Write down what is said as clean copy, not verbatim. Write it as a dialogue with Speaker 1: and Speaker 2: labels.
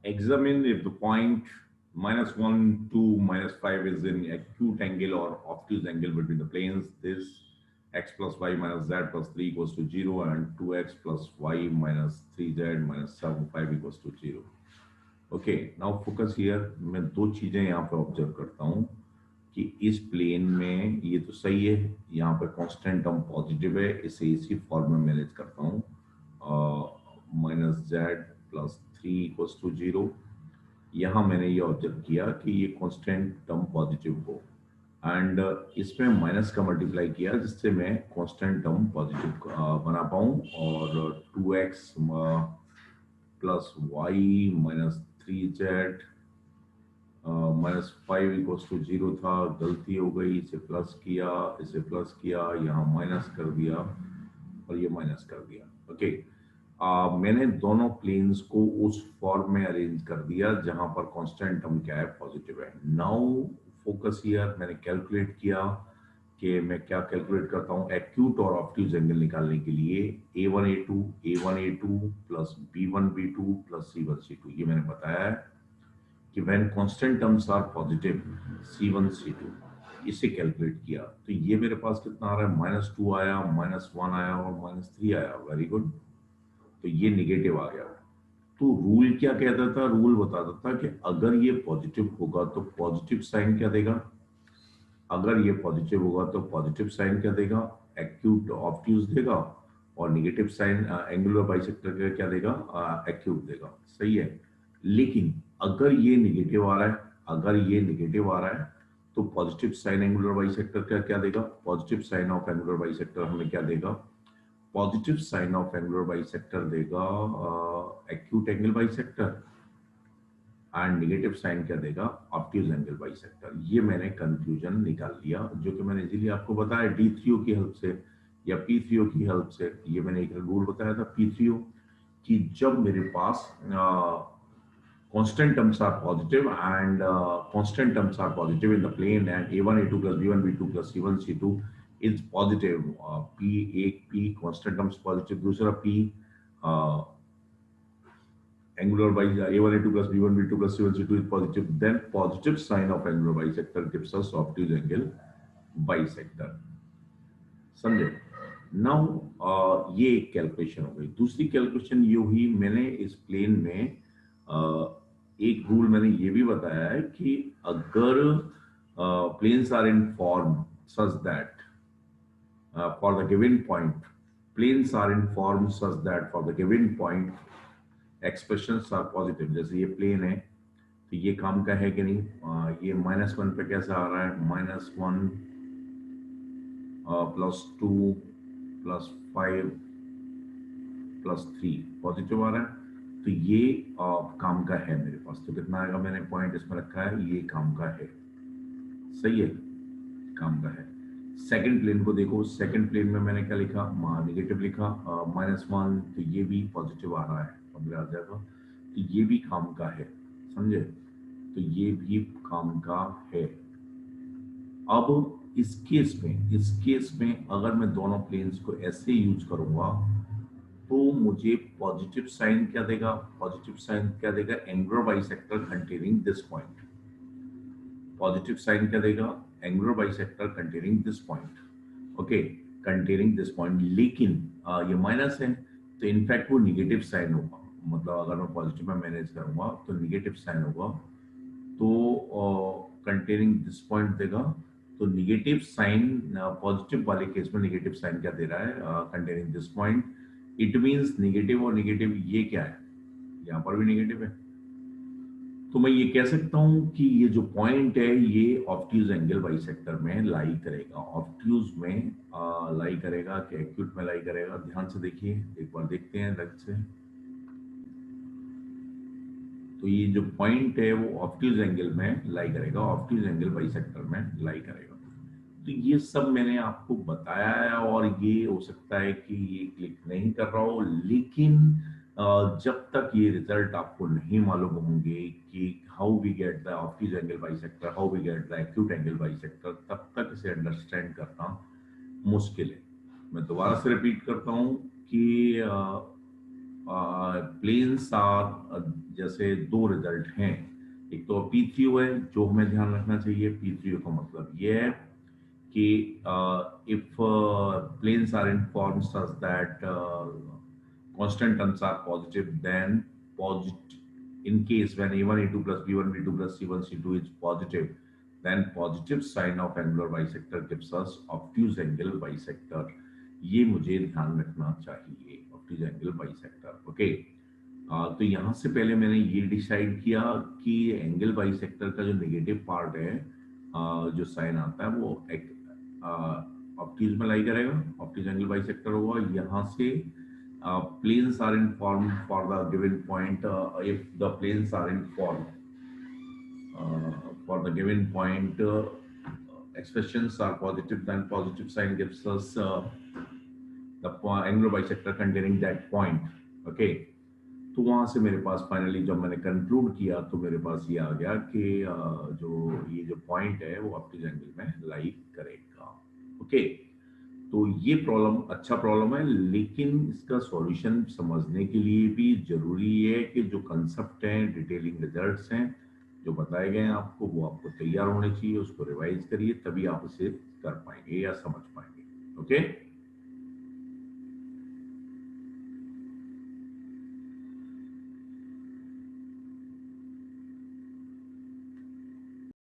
Speaker 1: Examine if the point -1 to -5 is in acute angle or obtuse angle between the planes. This x plus y minus z plus 3 equals to 0 and 2x plus y minus 3z minus 7 5 equals to 0. Okay now focus here. मैं दो चीजें यहाँ पे observe करता हूँ कि इस plane में ये तो सही है, यहाँ पे कांस्टेंट टर्म पॉजिटिव है, इसे इसी फॉर्म में मैनेज करता हूँ, -z + 3 = 0। यहाँ मैंने ये ऑब्जर्व किया कि ये कांस्टेंट टर्म पॉजिटिव हो एंड इसमें माइनस का मल्टीप्लाई किया जिससे मैं कांस्टेंट टर्म पॉजिटिव बना पाऊँ, और 2x plus Y minus 3z -5 = 0 था, गलती हो गई, इसे प्लस किया, यहाँ माइनस कर दिया और ये माइनस कर दिया। ओके, मैंने दोनों प्लेन्स को उस फॉर्म में अरेंज कर दिया जहां पर कांस्टेंट टर्म क्या है, पॉजिटिव है। नाउ फोकस हियर, मैंने कैलकुलेट किया कि मैं क्या कैलकुलेट करता हूँ एक्यूट और ऑब्ट्यूज एंगल निकालने के लिए। A1 A2 plus B1 B2 plus C1 C2, ये मैंने बताया है कि when constant terms are positive C1 C2, इसे कैलकुलेट किया तो ये मेरे पास कितना आ रहा है, -2 आया, -1 आया और -3 आया। वेरी गुड, तो ये निगेटिव आ गया। तो रूल क्या कहता था, रूल बताता था कि अगर ये पॉजिटिव होगा तो पॉजिटिव साइन क्या देगा, अगर ये पॉजिटिव होगा तो पॉजिटिव साइन क्या देगा, एक्यूट ऑब्ट्यूज देगा, और नेगेटिव साइन एंगुलर बाइसेक्टर का क्या देगा, एक्यूट देगा। सही है। लेकिन अगर ये निगेटिव आ रहा है, अगर ये निगेटिव आ रहा है तो पॉजिटिव साइन एंगुलर बाइसेक्टर का क्या देगा, positive sign of angular bisector हमें क्या देगा, positive sign of angular bisector देगा acute angle bisector, and negative sign क्या देगा, ऑब्ट्यूज एंगल बाइसेक्टर। ये मैंने कंक्लूजन निकाल लिया जो कि मैंने इजीली आपको बताया D3O की हेल्प से या P3O की हेल्प से। ये मैंने एक रूल बताया था P3O कि जब मेरे पास constant terms are positive and constant terms are positive in the plane and A1 A2 plus B1 B2 plus C1 C2 is positive, P एक P constant terms positive, दूसरा P angular by A1 A2 plus B1 B2 plus C1 C2 is positive, then positive sign of angular bisector gives us obtuse angle bisector। समझे। Now ये एक calculation हो गई। दूसरी calculation ये हुई, मैंने इस प्लेन में एक रूल मैंने ये भी बताया है कि अगर planes are in form such that for the given point, planes are in form such that for the given point expressions are positive। जैसे ये प्लेन है तो ये काम का है कि नहीं, ये -1 पे कैसा आ रहा है, -1 +2 +5 +3 पॉजिटिव आ रहा है। तो ये काम का है मेरे पास। तो कितना आएगा, मैंने पॉइंट इसमें रखा है, ये काम का है। सही है, काम का है। सेकंड प्लेन को देखो, सेकंड प्लेन में मैंने क्या लिखा, नेगेटिव लिखा, -1, तो ये भी पॉजिटिव आ रहा है, पंद्रह आ जाएगा, तो ये भी काम का है। समझे, तो ये भी काम का है। अब इस केस में अगर मैं दोनों प्लेन्स को ऐसे यूज करूंगा तो मुझे पॉजिटिव साइन क्या देगा, पॉजिटिव साइन क्या देगा, angular bisector containing this point. Positive sign क्या देगा, angular bisector containing this point. Okay, containing this point. लेकिन ये माइनस है तो इनफैक्ट वो निगेटिव साइन होगा। मतलब अगर मैं पॉजिटिव में मैनेज करूंगा तो निगेटिव साइन होगा, तो कंटेनिंग दिस पॉइंट देगा। तो निगेटिव साइन पॉजिटिव वाले केस में निगेटिव साइन क्या दे रहा है, containing this point. It means negative और निगेटिव ये क्या है, यहाँ पर भी निगेटिव है। तो मैं ये कह सकता हूं कि ये जो पॉइंट है ये ऑब्ट्यूज एंगल बाइसेक्टर में लाई करेगा। ऑब्ट्यूज में लाई करेगा कि एक्यूट में लाई करेगा, ध्यान से देखिए, एक बार देखते हैं रंग से। तो ये जो पॉइंट है वो ऑब्ट्यूज एंगल में लाई करेगा, ऑब्ट्यूज एंगल बाइसेक्टर में लाई करेगा। तो ये सब मैंने आपको बताया है, और ये हो सकता है कि ये क्लिक नहीं कर रहा हो, लेकिन जब तक ये रिजल्ट आपको नहीं मालूम होंगे कि how we get the obtuse angle bisector, how we get the acute angle bisector, तब तक इसे अंडरस्टैंड करना मुश्किल है। मैं दोबारा से रिपीट करता हूँ कि प्लेन्स आर, जैसे दो रिजल्ट हैं, एक तो P3O है जो हमें ध्यान रखना चाहिए। P3O का मतलब ये है कि if planes are informed such that constant terms are positive, then positive, in case when A1 A2 plus B1 B2 plus C1 C2 is positive, then positive sign of angular bisector gives us obtuse angle bisector। ये मुझे ध्यान रखना चाहिए, obtuse angle bisector। Okay, तो यहाँ से पहले मैंने ये डिसाइड किया कि एंगल बाइसेक्टर का जो नेगेटिव पार्ट है, जो साइन आता है वो एक ऑप्टिज में लाई करेगा, ऑप्टिज एंगल बाइसेक्टर होगा। यहाँ से planes are informed for the given point, if the planes are informed for the given point, expressions are positive, then positive sign gives us the angular bisector containing that point। Okay, तो वहां से मेरे पास finally जब मैंने conclude किया तो मेरे पास ये आ गया कि जो ये जो पॉइंट है वो ऑप्टिक एंगल में लाई करेगा। ओके, तो ये प्रॉब्लम अच्छा प्रॉब्लम है, लेकिन इसका सॉल्यूशन समझने के लिए भी जरूरी है कि जो कंसेप्ट हैं, डिटेलिंग रिजल्ट्स हैं जो बताए गए हैं आपको, वो आपको तैयार होने चाहिए। उसको रिवाइज करिए, तभी आप उसे कर पाएंगे या समझ पाएंगे। ओके।